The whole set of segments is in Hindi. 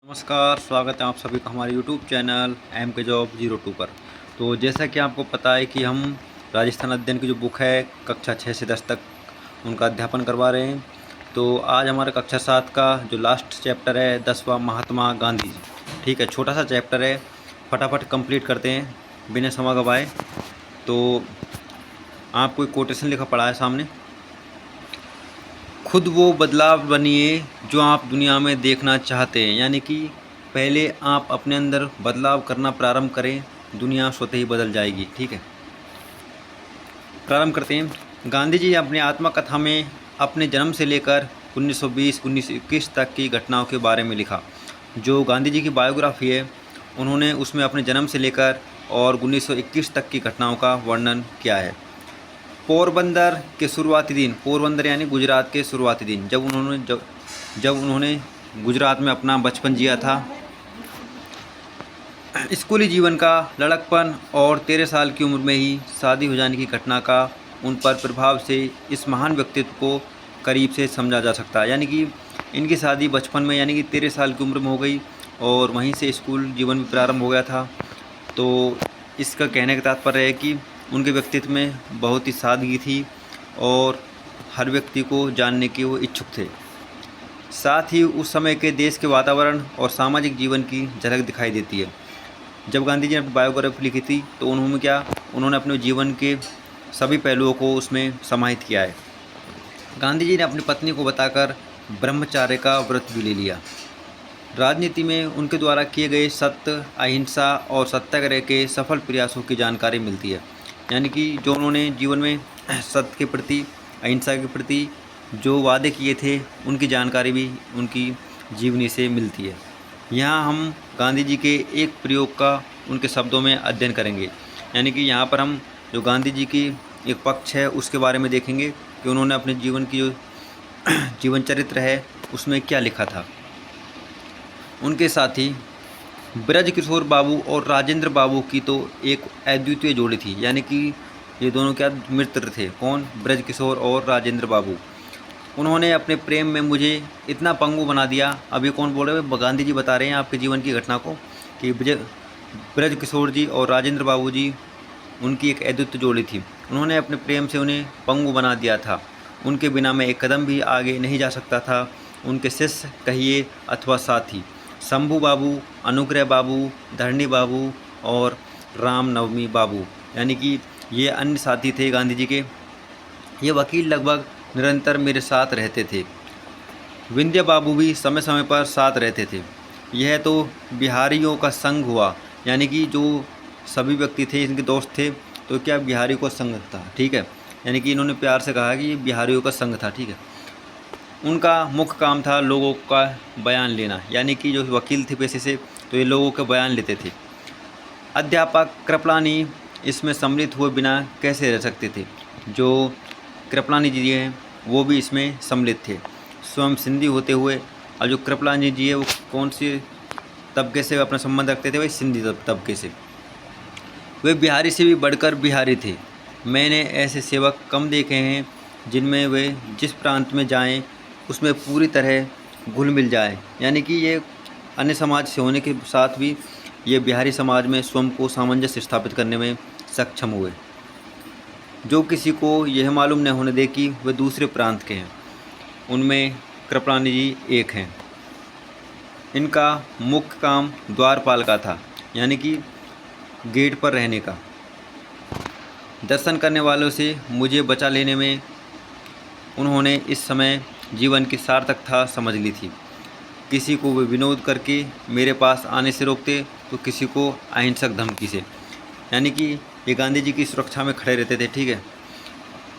नमस्कार, स्वागत है आप सभी का हमारे यूट्यूब चैनल एम के जॉब 02 पर। तो जैसा कि आपको पता है कि हम राजस्थान अध्ययन की जो बुक है कक्षा 6 से 10 तक उनका अध्यापन करवा रहे हैं। तो आज हमारा कक्षा 7 का जो लास्ट चैप्टर है 10वां महात्मा गांधी जी। ठीक है, छोटा सा चैप्टर है, फटाफट कंप्लीट करते हैं बिना समय गवाए। तो आपको एक कोटेशन लिखा पड़ा है सामने। खुद वो बदलाव बनिए जो आप दुनिया में देखना चाहते हैं, यानी कि पहले आप अपने अंदर बदलाव करना प्रारंभ करें, दुनिया स्वतः ही बदल जाएगी। ठीक है, प्रारंभ करते हैं। गांधी जी अपनी आत्मकथा में अपने जन्म से लेकर 1920-1921 तक की घटनाओं के बारे में लिखा। जो गांधी जी की बायोग्राफी है उन्होंने उसमें अपने जन्म से लेकर और 1921 तक की घटनाओं का वर्णन किया है। पोरबंदर के शुरुआती दिन, पोरबंदर यानी गुजरात के शुरुआती दिन, जब उन्होंने गुजरात में अपना बचपन जिया था। स्कूली जीवन का लड़कपन और 13 साल की उम्र में ही शादी हो जाने की घटना का उन पर प्रभाव से इस महान व्यक्तित्व को करीब से समझा जा सकता है। यानी कि इनकी शादी बचपन में यानी कि 13 साल की उम्र में हो गई और वहीं से स्कूल जीवन भी प्रारंभ हो गया था। तो इसका कहने का तात्पर्य है कि उनके व्यक्तित्व में बहुत ही सादगी थी और हर व्यक्ति को जानने के वो इच्छुक थे। साथ ही उस समय के देश के वातावरण और सामाजिक जीवन की झलक दिखाई देती है। जब गांधी जी ने अपनी बायोग्राफी लिखी थी तो उन्होंने अपने जीवन के सभी पहलुओं को उसमें समाहित किया है। गांधी जी ने अपनी पत्नी को बताकर ब्रह्मचर्य का व्रत भी ले लिया। राजनीति में उनके द्वारा किए गए सत्य, अहिंसा और सत्याग्रह के सफल प्रयासों की जानकारी मिलती है। यानी कि जो उन्होंने जीवन में सत्य के प्रति, अहिंसा के प्रति जो वादे किए थे उनकी जानकारी भी उनकी जीवनी से मिलती है। यहाँ हम गांधी जी के एक प्रयोग का उनके शब्दों में अध्ययन करेंगे। यानी कि यहाँ पर हम जो गांधी जी की एक पक्ष है उसके बारे में देखेंगे कि उन्होंने अपने जीवन की जो जीवन चरित्र है उसमें क्या लिखा था। उनके साथी ब्रज किशोर बाबू और राजेंद्र बाबू की तो एक अद्वितीय जोड़ी थी। यानी कि ये दोनों क्या मित्र थे, कौन? ब्रज किशोर और राजेंद्र बाबू। उन्होंने अपने प्रेम में मुझे इतना पंगु बना दिया। अभी कौन बोल रहे हैं? गांधी जी बता रहे हैं आपके जीवन की घटना को कि ब्रज किशोर जी और राजेंद्र बाबू जी उनकी एक अद्वितीय जोड़ी थी। उन्होंने अपने प्रेम से उन्हें पंगु बना दिया था। उनके बिना मैं एक कदम भी आगे नहीं जा सकता था। उनके शिष्य कहिए अथवा साथी शंभू बाबू, अनुग्रह बाबू, धरणी बाबू और राम नवमी बाबू, यानी कि ये अन्य साथी थे गांधी जी के। ये वकील लगभग निरंतर मेरे साथ रहते थे। विंध्य बाबू भी समय समय पर साथ रहते थे। यह तो बिहारियों का संग हुआ। यानी कि जो सभी व्यक्ति थे इनके दोस्त थे, तो क्या बिहारियों का संग था। ठीक है, यानी कि इन्होंने प्यार से कहा कि बिहारियों का संग था। ठीक है, उनका मुख्य काम था लोगों का बयान लेना। यानी कि जो वकील थे पेशे से, तो ये लोगों के बयान लेते थे। अध्यापक कृपलानी इसमें सम्मिलित हुए बिना कैसे रह सकते थे? जो कृपलानी जी हैं वो भी इसमें सम्मिलित थे, स्वयं सिंधी होते हुए। और जो कृपलानी जी है वो कौन से तबके से अपना संबंध रखते थे? वही सिंधी तबके से। वे बिहारी से भी बढ़कर बिहारी थे। मैंने ऐसे सेवक कम देखे हैं जिनमें वे जिस प्रांत में जाएं उसमें पूरी तरह घुल मिल जाए। यानी कि ये अन्य समाज से होने के साथ भी ये बिहारी समाज में स्वयं को सामंजस्य स्थापित करने में सक्षम हुए। जो किसी को यह मालूम न होने दे कि वे दूसरे प्रांत के हैं, उनमें कृपलानी जी एक हैं। इनका मुख्य काम द्वारपाल का था, यानी कि गेट पर रहने का। दर्शन करने वालों से मुझे बचा लेने में उन्होंने इस समय जीवन की सार्थकता समझ ली थी। किसी को वे विनोद करके मेरे पास आने से रोकते, तो किसी को अहिंसक धमकी से। यानी कि ये गांधी जी की सुरक्षा में खड़े रहते थे। ठीक है,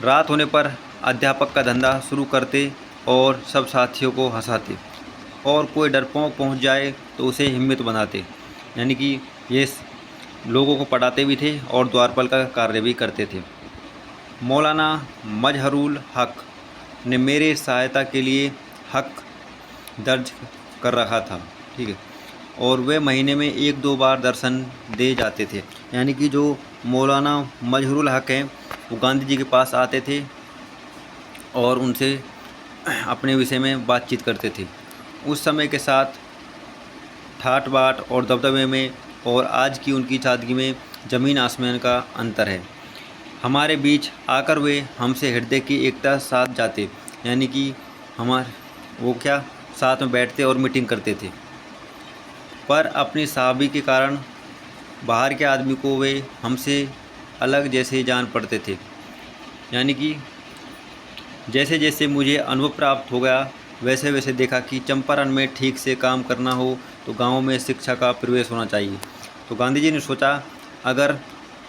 रात होने पर अध्यापक का धंधा शुरू करते और सब साथियों को हंसाते, और कोई डरपोक पहुंच जाए तो उसे हिम्मत बनाते। यानी कि ये लोगों को पढ़ाते भी थे और द्वारपाल का कार्य भी करते थे। मौलाना मजहरुल हक ने मेरे सहायता के लिए हक दर्ज कर रखा था। ठीक है, और वे महीने में 1-2 बार दर्शन दे जाते थे। यानी कि जो मौलाना मजहरुल हक हैं वो गांधी जी के पास आते थे और उनसे अपने विषय में बातचीत करते थे। उस समय के साथ ठाट बाट और दबदबे में और आज की उनकी सादगी में ज़मीन आसमान का अंतर है। हमारे बीच आकर वे हमसे हृदय की एकता साथ जाते, यानी कि वो क्या साथ में बैठते और मीटिंग करते थे। पर अपनी साहबी के कारण बाहर के आदमी को वे हमसे अलग जैसे जान पड़ते थे। यानी कि जैसे जैसे मुझे अनुभव प्राप्त हो गया वैसे वैसे देखा कि चंपारण में ठीक से काम करना हो तो गाँव में शिक्षा का प्रवेश होना चाहिए। तो गांधी जी ने सोचा अगर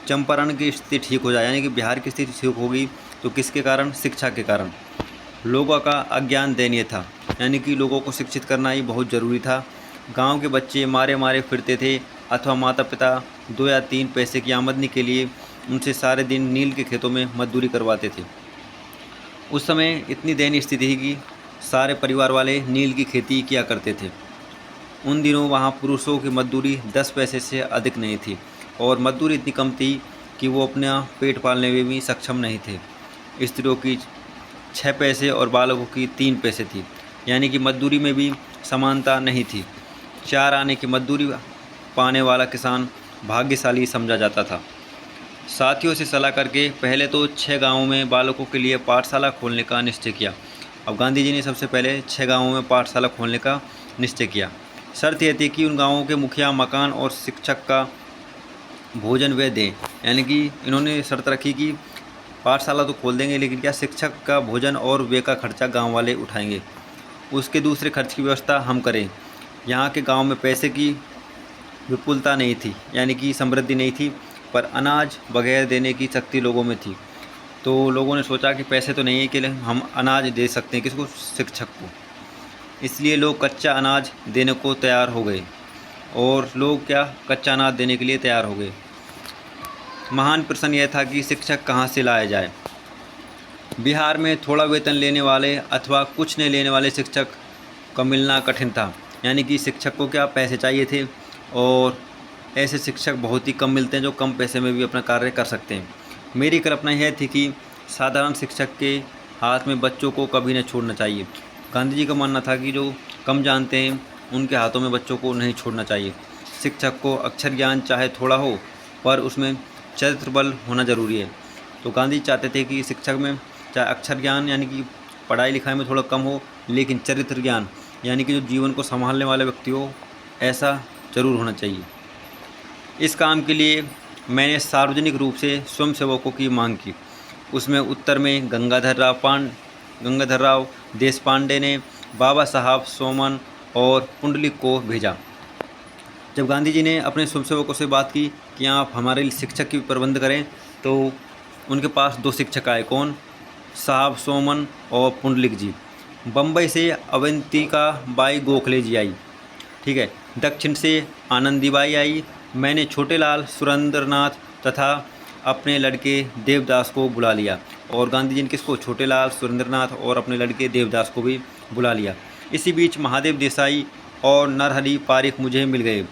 चंपारण की स्थिति ठीक हो जाए, यानी कि बिहार की स्थिति ठीक होगी, तो किसके कारण? शिक्षा के कारण। लोगों का अज्ञान दयनीय था, यानी कि लोगों को शिक्षित करना ही बहुत ज़रूरी था। गांव के बच्चे मारे मारे फिरते थे अथवा माता पिता 2 या 3 पैसे की आमदनी के लिए उनसे सारे दिन नील के खेतों में मजदूरी करवाते थे। उस समय इतनी दयनीय स्थिति थी कि सारे परिवार वाले नील की खेती किया करते थे। उन दिनों वहाँ पुरुषों की मजदूरी 10 पैसे से अधिक नहीं थी और मजदूरी इतनी कम थी कि वो अपना पेट पालने में भी सक्षम नहीं थे। स्त्रियों की 6 पैसे और बालकों की 3 पैसे थी, यानी कि मजदूरी में भी समानता नहीं थी। 4 आने की मजदूरी पाने वाला किसान भाग्यशाली समझा जाता था। साथियों से सलाह करके पहले तो 6 गाँवों में बालकों के लिए पाठशाला खोलने का निश्चय किया। अब गांधी जी ने सबसे पहले 6 गाँवों में पाठशाला खोलने का निश्चय किया। शर्त यह थी कि उन गाँवों के मुखिया मकान और शिक्षक का भोजन वे दें, यानी कि इन्होंने शर्त रखी कि पाठशाला तो खोल देंगे लेकिन क्या शिक्षक का भोजन और वे का खर्चा गांव वाले उठाएंगे। उसके दूसरे खर्च की व्यवस्था हम करें। यहाँ के गांव में पैसे की विपुलता नहीं थी, यानी कि समृद्धि नहीं थी, पर अनाज वगैरह देने की शक्ति लोगों में थी। तो लोगों ने सोचा कि पैसे तो नहीं है कि हम अनाज दे सकते हैं किसको? शिक्षक को। इसलिए लोग कच्चा अनाज देने को तैयार हो गए और लोग क्या कच्चा अनाज देने के लिए तैयार हो गए। महान प्रश्न यह था कि शिक्षक कहाँ से लाया जाए। बिहार में थोड़ा वेतन लेने वाले अथवा कुछ नहीं लेने वाले शिक्षक का मिलना कठिन था, यानी कि शिक्षक को क्या पैसे चाहिए थे और ऐसे शिक्षक बहुत ही कम मिलते हैं जो कम पैसे में भी अपना कार्य कर सकते हैं। मेरी कल्पना यह थी कि साधारण शिक्षक के हाथ में बच्चों को कभी न छोड़ना चाहिए। गांधी जी का मानना था कि जो कम जानते हैं उनके हाथों में बच्चों को नहीं छोड़ना चाहिए। शिक्षक को अक्षर ज्ञान चाहे थोड़ा हो पर उसमें चरित्र बल होना ज़रूरी है। तो गांधी चाहते थे कि शिक्षक में चाहे अक्षर ज्ञान यानी कि पढ़ाई लिखाई में थोड़ा कम हो, लेकिन चरित्र ज्ञान यानी कि जो जीवन को संभालने वाले व्यक्ति हो, ऐसा ज़रूर होना चाहिए। इस काम के लिए मैंने सार्वजनिक रूप से स्वयंसेवकों की मांग की। उसमें उत्तर में गंगाधर राव देशपांडे ने बाबा साहब सोमन और पुंडलिक को भेजा। जब गांधी जी ने अपने स्वयंसेवकों से बात की कि आप हमारे लिए शिक्षक की प्रबंध करें, तो उनके पास 2 शिक्षक आए। कौन? साहब सोमन और पुंडलिक जी। बम्बई से अवंतिका बाई गोखले जी आई, ठीक है। दक्षिण से आनंदीबाई आई। मैंने छोटेलाल सुरेंद्रनाथ तथा अपने लड़के देवदास को बुला लिया। और गांधी जी ने किसको? छोटेलाल सुरेंद्रनाथ और अपने लड़के देवदास को भी बुला लिया। इसी बीच महादेव देसाई और नरहरि पारिक मुझे मिल गए।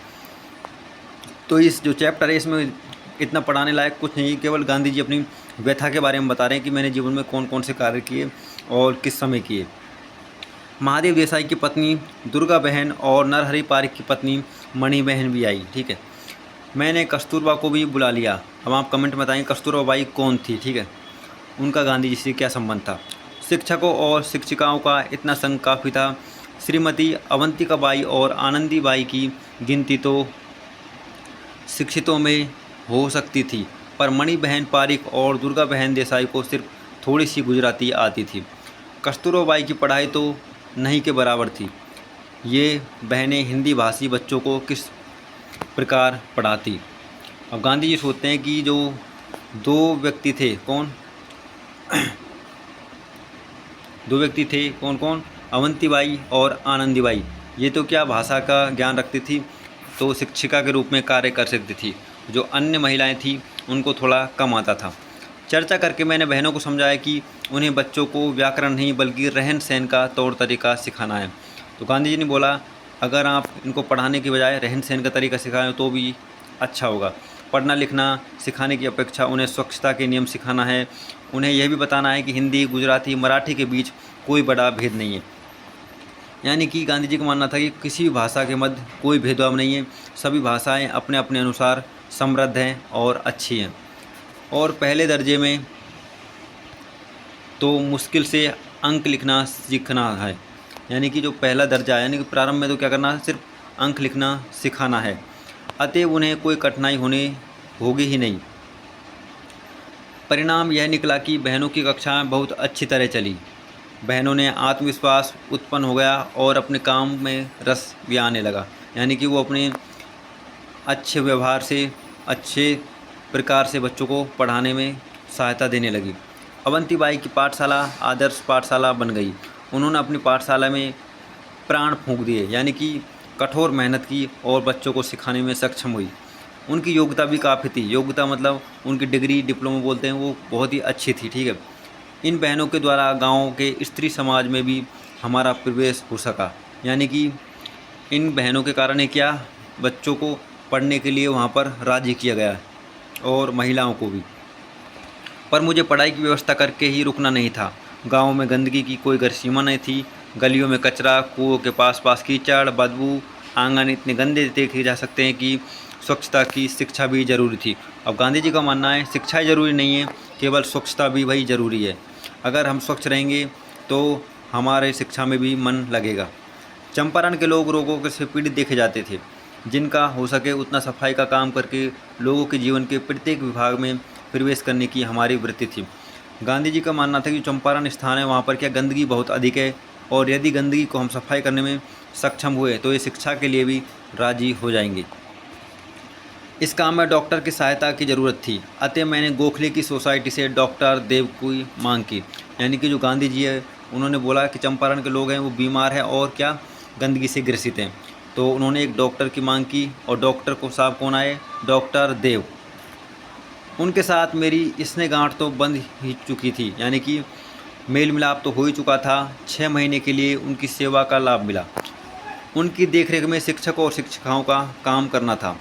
तो इस जो चैप्टर है इसमें इतना पढ़ाने लायक कुछ नहीं, केवल गांधी जी अपनी व्यथा के बारे में बता रहे हैं कि मैंने जीवन में कौन कौन से कार्य किए और किस समय किए। महादेव देसाई की पत्नी दुर्गा बहन और नरहरि पारिक की पत्नी मणि बहन भी आई, ठीक है। मैंने कस्तूरबा को भी बुला लिया। अब आप कमेंट में बताएं कस्तूरबा बाई कौन थी, ठीक है, उनका गांधी जी से क्या संबंध था। शिक्षकों और शिक्षिकाओं का इतना संघ काफ़ी था। श्रीमती अवंतिका बाई और आनंदी बाई की गिनती तो शिक्षितों में हो सकती थी, पर मणि बहन पारिक और दुर्गा बहन देसाई को सिर्फ थोड़ी सी गुजराती आती थी। कस्तूरबा बाई की पढ़ाई तो नहीं के बराबर थी। ये बहनें हिंदी भाषी बच्चों को किस प्रकार पढ़ाती। अब गांधी जी सोचते हैं कि जो 2 व्यक्ति थे, कौन? 2 व्यक्ति थे, कौन कौन? अवंतीबाई और आनंदीबाई। ये तो क्या भाषा का ज्ञान रखती थी, तो शिक्षिका के रूप में कार्य कर सकती थी। जो अन्य महिलाएं थीं उनको थोड़ा कम आता था। चर्चा करके मैंने बहनों को समझाया कि उन्हें बच्चों को व्याकरण नहीं बल्कि रहन सहन का तौर तरीका सिखाना है। तो गांधी जी ने बोला अगर आप इनको पढ़ाने की बजाय रहन सहन का तरीका सिखाएं तो भी अच्छा होगा। पढ़ना लिखना सिखाने की अपेक्षा उन्हें स्वच्छता के नियम सिखाना है। उन्हें यह भी बताना है कि हिंदी, गुजराती, मराठी के बीच कोई बड़ा भेद नहीं है। यानी कि गांधी जी का मानना था कि किसी भी भाषा के मध्य कोई भेदभाव नहीं है, सभी भाषाएं अपने अपने अनुसार समृद्ध हैं और अच्छी हैं। और पहले दर्जे में तो मुश्किल से अंक लिखना सीखना है, यानी कि जो पहला दर्जा है यानी कि प्रारंभ में तो क्या करना है, सिर्फ अंक लिखना सिखाना है, अतएव उन्हें कोई कठिनाई होगी ही नहीं। परिणाम यह निकला कि बहनों की कक्षाएं बहुत अच्छी तरह चली, बहनों ने आत्मविश्वास उत्पन्न हो गया और अपने काम में रस भी आने लगा, यानी कि वो अपने अच्छे व्यवहार से अच्छे प्रकार से बच्चों को पढ़ाने में सहायता देने लगी। अवंतीबाई की पाठशाला आदर्श पाठशाला बन गई। उन्होंने अपनी पाठशाला में प्राण फूंक दिए, यानी कि कठोर मेहनत की और बच्चों को सिखाने में सक्षम हुई। उनकी योग्यता भी काफ़ी थी, योग्यता मतलब उनकी डिग्री डिप्लोमा बोलते हैं, वो बहुत ही अच्छी थी। ठीक है, इन बहनों के द्वारा गाँव के स्त्री समाज में भी हमारा प्रवेश हो सका, यानी कि इन बहनों के कारण ही क्या, बच्चों को पढ़ने के लिए वहाँ पर राजी किया गया और महिलाओं को भी। पर मुझे पढ़ाई की व्यवस्था करके ही रुकना नहीं था। गाँव में गंदगी की कोई सीमा नहीं थी, गलियों में कचरा, कुओं के पास कीचड़, बदबू, आंगन इतने गंदे देखे जा सकते हैं कि स्वच्छता की शिक्षा भी ज़रूरी थी। अब गांधी जी का मानना है शिक्षा ही ज़रूरी नहीं है, केवल स्वच्छता भी वही ज़रूरी है। अगर हम स्वच्छ रहेंगे तो हमारे शिक्षा में भी मन लगेगा। चंपारण के लोग रोगों से पीड़ित देखे जाते थे, जिनका हो सके उतना सफाई का काम करके लोगों के जीवन के प्रत्येक विभाग में प्रवेश करने की हमारी वृत्ति थी। गांधी जी का मानना था कि चंपारण स्थान है, वहाँ पर क्या गंदगी बहुत अधिक है और यदि गंदगी को हम सफाई करने में सक्षम हुए तो ये शिक्षा के लिए भी राजी हो जाएंगे। इस काम में डॉक्टर की सहायता की ज़रूरत थी, अतः मैंने गोखले की सोसाइटी से डॉक्टर देव की मांग की, यानी कि जो गांधी जी है उन्होंने बोला कि चंपारण के लोग हैं वो बीमार हैं और क्या गंदगी से ग्रसित हैं, तो उन्होंने एक डॉक्टर की मांग की और डॉक्टर को साहब कौन आए, डॉक्टर देव। उनके साथ मेरी स्नेह गांठ तो बंध ही चुकी थी, यानी कि मेल मिलाप तो हो ही चुका था। 6 महीने के लिए उनकी सेवा का लाभ मिला। उनकी देखरेख में शिक्षक और शिक्षिकाओं का काम करना था।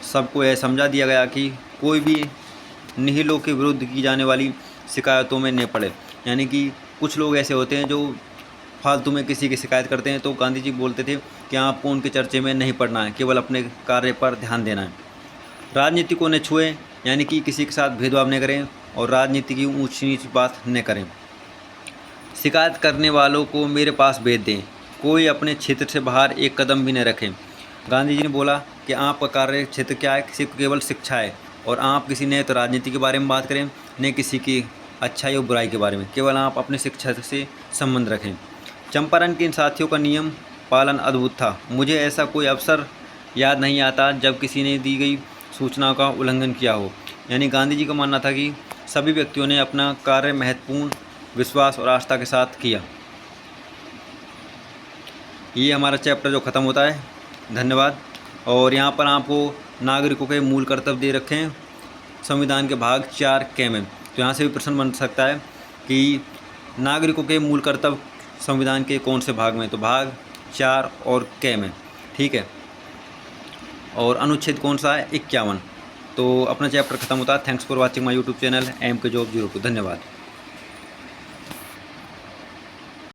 सबको यह समझा दिया गया कि कोई भी निहिलों के विरुद्ध की जाने वाली शिकायतों में न पड़े, यानी कि कुछ लोग ऐसे होते हैं जो फालतू में किसी की शिकायत करते हैं, तो गांधी जी बोलते थे कि आपको उनके चर्चे में नहीं पड़ना है, केवल अपने कार्य पर ध्यान देना है। राजनीति को न छुएं, यानी कि किसी के साथ भेदभाव न करें और राजनीति की ऊंच नीच बात न करें। शिकायत करने वालों को मेरे पास भेज दें, कोई अपने क्षेत्र से बाहर एक कदम भी न रखें। गांधी जी ने बोला कि आपका कार्य क्षेत्र क्या है, केवल शिक्षा है और आप किसी ने तो राजनीति के बारे में बात करें, न किसी की अच्छाई और बुराई के बारे में, केवल आप अपने शिक्षा से संबंध रखें। चंपारण के इन साथियों का नियम पालन अद्भुत था। मुझे ऐसा कोई अवसर याद नहीं आता जब किसी ने दी गई सूचना का उल्लंघन किया हो, यानी गांधी जी का मानना था कि सभी व्यक्तियों ने अपना कार्य महत्वपूर्ण विश्वास और आस्था के साथ किया। ये हमारा चैप्टर जो ख़त्म होता है। धन्यवाद। और यहाँ पर आपको नागरिकों के मूल कर्तव्य दे रखे हैं संविधान के भाग 4 के में, तो यहाँ से भी प्रश्न बन सकता है कि नागरिकों के मूल कर्तव्य संविधान के कौन से भाग में, तो भाग 4 और के में। ठीक है, और अनुच्छेद कौन सा है, 51। तो अपना चैप्टर खत्म होता है। Thanks for watching my YouTube channel MK Job 02। धन्यवाद।